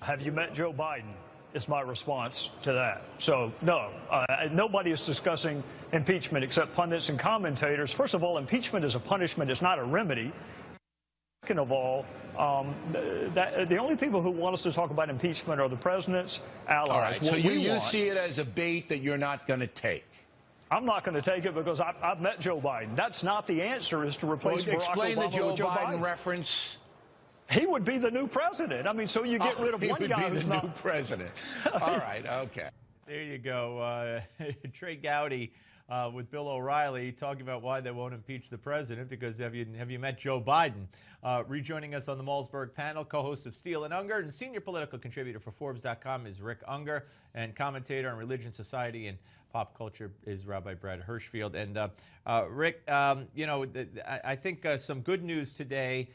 Have you met Joe Biden? Is my response to that. So, no, nobody is discussing impeachment except pundits and commentators. First of all, impeachment is a punishment. It's not a remedy. Second of all, the only people who want us to talk about impeachment are the president's allies. All right, so you see it as a bait that you're not going to take. I'm not going to take it because I've met Joe Biden. That's not the answer, is to replace Barack explain Obama the Joe with Joe Biden reference. He would be the new president. I mean, so you get rid of one guy who's not... He would be the new president. All right, okay. There you go. Trey Gowdy with Bill O'Reilly talking about why they won't impeach the president, because have you met Joe Biden? Rejoining us on the Malzberg panel, co-host of Steele Ungar and senior political contributor for Forbes.com is Rick Ungar, and commentator on religion, society, and pop culture is Rabbi Brad Hirschfield. And Rick, you know, I think some good news today.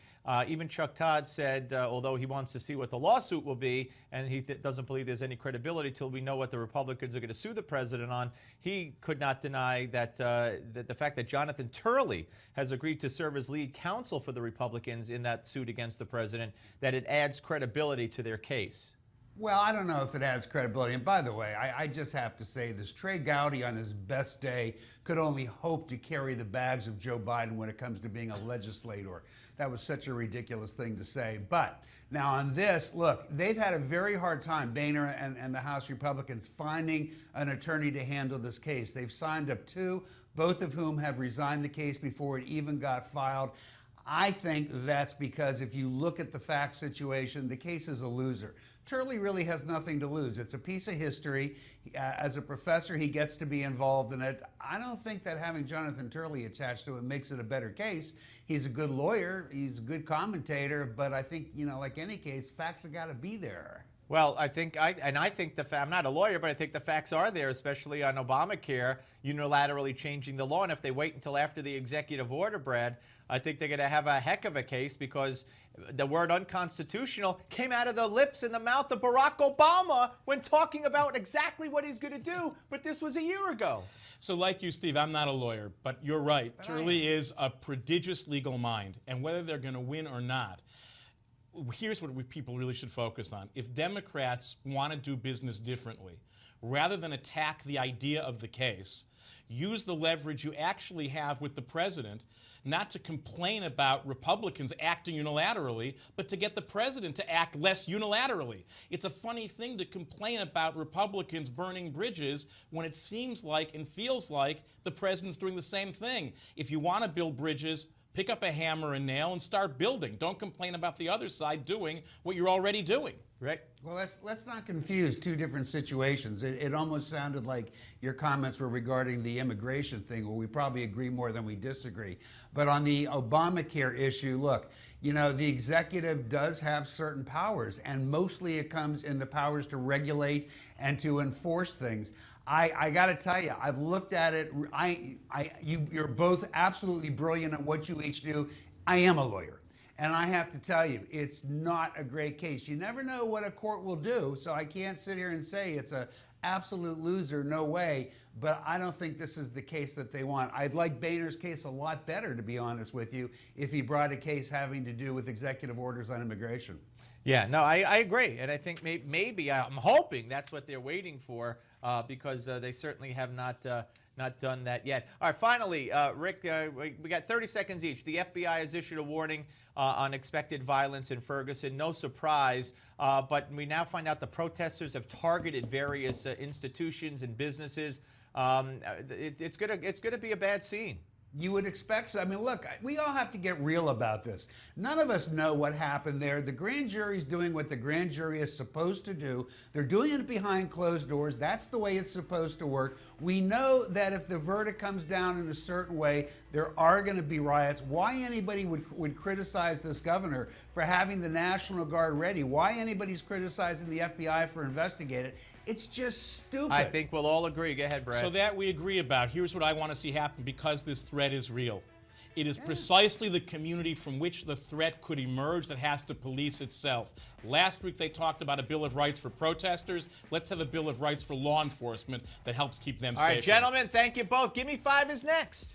Even Chuck Todd said, although he wants to see what the lawsuit will be, and he doesn't believe there's any credibility till we know what the Republicans are going to sue the president on, he could not deny that, that the fact that Jonathan Turley has agreed to serve as lead counsel for the Republicans in that suit against the president, that it adds credibility to their case. Well, I don't know if it adds credibility. And by the way, I just have to say this, Trey Gowdy on his best day could only hope to carry the bags of Joe Biden when it comes to being a legislator. That was such a ridiculous thing to say. But now on this, look, they've had a very hard time, Boehner and the House Republicans, finding an attorney to handle this case. They've signed up two, both of whom have resigned the case before it even got filed. I think that's because if you look at the fact situation, the case is a loser. Turley really has nothing to lose. It's a piece of history. As a professor, he gets to be involved in it. I don't think that having Jonathan Turley attached to it makes it a better case. He's a good lawyer. He's a good commentator. But I think, you know, like any case, facts have got to be there. Well, I think I'm not a lawyer, but I think the facts are there, especially on Obamacare, unilaterally changing the law. And if they wait until after the executive order, Brad, I think they're going to have a heck of a case, because the word unconstitutional came out of the lips and the mouth of Barack Obama when talking about exactly what he's going to do. But this was a year ago. So like you, Steve, I'm not a lawyer, but you're right. Turley is a prodigious legal mind. And whether they're going to win or not, here's what people really should focus on. If Democrats want to do business differently, rather than attack the idea of the case, use the leverage you actually have with the president, not to complain about Republicans acting unilaterally, but to get the president to act less unilaterally. It's a funny thing to complain about Republicans burning bridges when it seems like and feels like the president's doing the same thing. If you want to build bridges, pick up a hammer and nail and start building. Don't complain about the other side doing what you're already doing. Right? Well, let's not confuse two different situations. It almost sounded like your comments were regarding the immigration thing, where we probably agree more than we disagree. But on the Obamacare issue, look, you know, the executive does have certain powers, and mostly it comes in the powers to regulate and to enforce things. I got to tell you, I've looked at it. You're both absolutely brilliant at what you each do. I am a lawyer. And I have to tell you, it's not a great case. You never know what a court will do, so I can't sit here and say it's an absolute loser, no way. But I don't think this is the case that they want. I'd like Boehner's case a lot better, to be honest with you, if he brought a case having to do with executive orders on immigration. Yeah, no, I agree. And I think maybe I'm hoping that's what they're waiting for, because they certainly have not done that yet. All right, finally, Rick, we got 30 seconds each. The FBI has issued a warning on expected violence in Ferguson. No surprise, but we now find out the protesters have targeted various institutions and businesses. It's gonna be a bad scene. You would expect so. I mean, look, we all have to get real about this. None of us know what happened there. The grand jury's doing what the grand jury is supposed to do. They're doing it behind closed doors. That's the way it's supposed to work. We know that if the verdict comes down in a certain way, there are going to be riots. Why anybody would criticize this governor for having the National Guard ready? Why anybody's criticizing the FBI for investigating it? It's just stupid. I think we'll all agree. Go ahead, Brad. So that we agree about. Here's what I want to see happen, because this threat is real. It is precisely the community from which the threat could emerge that has to police itself. Last week they talked about a Bill of Rights for protesters. Let's have a Bill of Rights for law enforcement that helps keep them safe. All right, gentlemen, thank you both. Give Me Five is next.